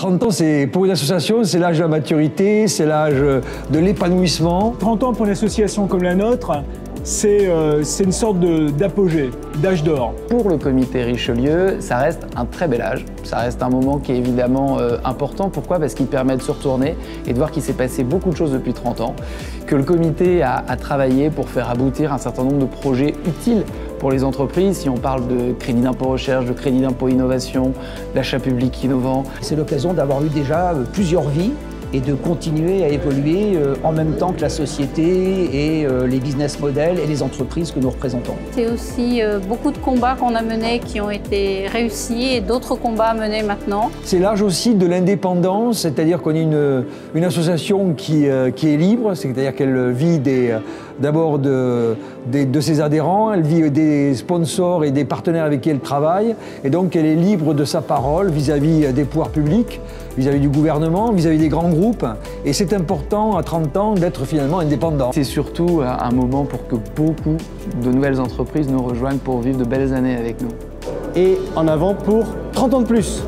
30 ans, pour une association, c'est l'âge de la maturité, c'est l'âge de l'épanouissement. 30 ans pour une association comme la nôtre, c'est une sorte d'apogée, d'âge d'or. Pour le comité Richelieu, ça reste un très bel âge. Ça reste un moment qui est évidemment important. Pourquoi? Parce qu'il permet de se retourner et de voir qu'il s'est passé beaucoup de choses depuis 30 ans, que le comité a travaillé pour faire aboutir un certain nombre de projets utiles pour les entreprises. Si on parle de crédit d'impôt recherche, de crédit d'impôt innovation, d'achat public innovant. C'est l'occasion d'avoir eu déjà plusieurs vies et de continuer à évoluer en même temps que la société et les business models et les entreprises que nous représentons. C'est aussi beaucoup de combats qu'on a menés qui ont été réussis et d'autres combats à mener maintenant. C'est l'âge aussi de l'indépendance, c'est-à-dire qu'on est une association qui est libre, c'est-à-dire qu'elle vit d'abord de ses adhérents, elle vit des sponsors et des partenaires avec qui elle travaille, et donc elle est libre de sa parole vis-à-vis des pouvoirs publics, vis-à-vis du gouvernement, vis-à-vis des grands groupes, et c'est important à 30 ans d'être finalement indépendant. C'est surtout un moment pour que beaucoup de nouvelles entreprises nous rejoignent pour vivre de belles années avec nous. Et en avant pour 30 ans de plus.